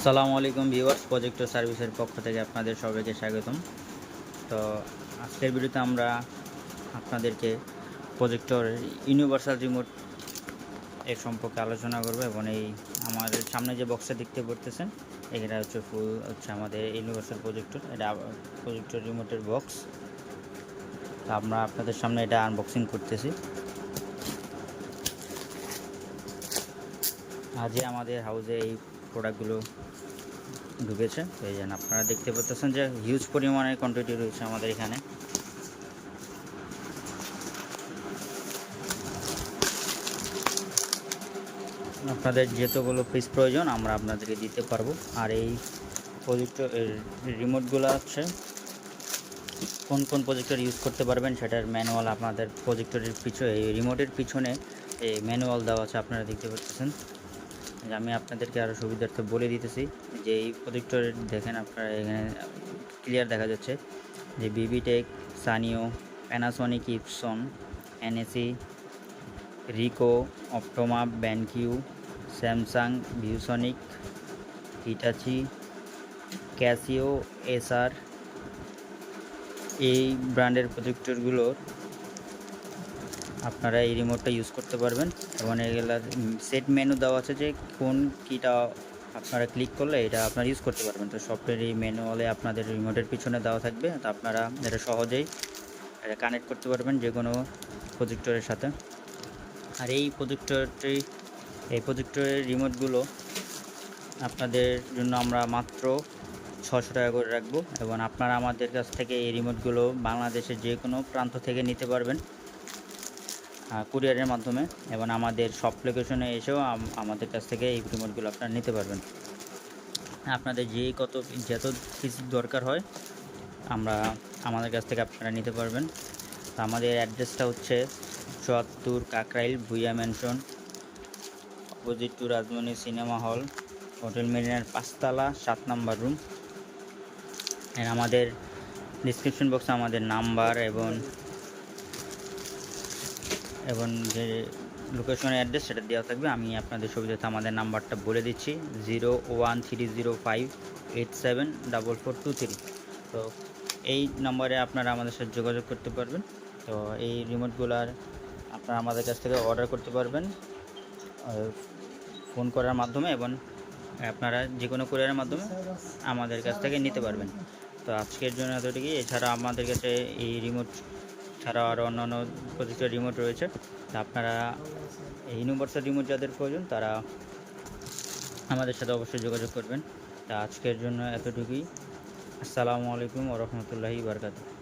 আসসালামু আলাইকুম viewers, projector সার্ভিসের পক্ষ থেকে আপনাদের সবাইকে স্বাগতম। তো আজকের ভিডিওতে আমরা আপনাদেরকে প্রজেক্টর ইউনিভার্সাল রিমোট এর সম্পর্কে আলোচনা করব এবং এই আমাদের সামনে যে বক্সটা দেখতে পড়তেছেন এটা হচ্ছে আমাদের ইউনিভার্সাল প্রজেক্টর। এটা প্রজেক্টর রিমোটের বক্স। তো আমরা আপনাদের সামনে এটা আনবক্সিং করতেছি। আজই আমাদের হাউসে এই প্রোডাক্টগুলো ঢুকেছে। এই জন্য আপনারা দেখতে পাচ্ছেন যে হিউজ পরিমাণের কোয়ান্টিটি রয়েছে আমাদের এখানে। আপনাদের যতগুলো পিস প্রয়োজন আমরা আপনাদেরকে দিতে পারবো। আর এই প্রজেক্টর রিমোটগুলো হচ্ছে কোন কোন প্রজেক্টর ইউজ করতে পারবেন সেটার ম্যানুয়াল আপনাদের প্রজেক্টরের এই রিমোটের পিছনে এই ম্যানুয়াল দেওয়া আছে, আপনারা দেখতে পাচ্ছেন। আমি আপনাদেরকে আরও সুবিধার্থে বলে দিতেছি যে এই প্রজেক্টর দেখেন, আপনারা এখানে ক্লিয়ার দেখা যাচ্ছে যে Vivitek, Sanyo, Panasonic, Epson, NEC, Ricoh, Optoma, BenQ, Samsung, ViewSonic, Hitachi, Casio, SR, এই ব্র্যান্ডের প্রজেক্টরগুলোর আপনারা এই রিমোটটা ইউজ করতে পারবেন। এবং এগুলার সেট মেনু দেওয়া আছে যে কোন কীটা আপনারা ক্লিক করলে এটা আপনারা ইউজ করতে পারবেন। তো সফটওয়্যার এই ম্যানুয়ালে আপনাদের রিমোটের পিছনে দেওয়া থাকবে। তো আপনারা এটা সহজেই এটা কানেক্ট করতে পারবেন যে কোনো প্রজেক্টরের সাথে। আর এই প্রজেক্টরের রিমোটগুলো আপনাদের জন্য আমরা মাত্র 600 টাকা করে রাখবো। এবং আপনারা আমাদের কাছ থেকে এই রিমোটগুলো বাংলাদেশের যে কোনো প্রান্ত থেকে নিতে পারবেন কুরিয়ারের মাধ্যমে, এবং আমাদের সব লোকেশনে এসেও আমাদের কাছ থেকে এই রিমোটগুলো আপনারা নিতে পারবেন। আপনাদের যত পিস দরকার হয় আমাদের কাছ থেকে আপনারা নিতে পারবেন। তো আমাদের অ্যাড্রেসটা হচ্ছে 74 Kakrail Bhuiyan mansion, opposite to Rajmoni cinema hall, hotel mariner 5 তলা 7 নম্বর রুম। আমাদের ডিসক্রিপশন বক্সে আমাদের নাম্বার এবং যে লোকেশনের অ্যাড্রেস সেটা দেওয়া থাকবে। আমি আপনাদের সুবিধার্থে আমাদের নাম্বারটা বলে দিচ্ছি, 01305874423। তো এই নম্বরে আপনারা আমাদের সাথে যোগাযোগ করতে পারবেন। তো এই রিমোটগুলার আপনারা আমাদের কাছ থেকে অর্ডার করতে পারবেন ফোন করার মাধ্যমে, এবং আপনারা যে কোনো কুরিয়ারের মাধ্যমে আমাদের কাছ থেকে নিতে পারবেন। তো আজকের জন্য এতটুকুই। এছাড়া আমাদের কাছে এই রিমোট ছাড়াও আরও অন্যান্য প্রজেক্টের রিমোট রয়েছে। তা আপনারা এই ইউনিভার্সাল রিমোট যাদের প্রয়োজন তারা আমাদের সাথে অবশ্যই যোগাযোগ করবেন। তা আজকের জন্য এতটুকুই। আসসালামু আলাইকুম ওয়া রাহমাতুল্লাহি ওয়া বারাকাতুহু।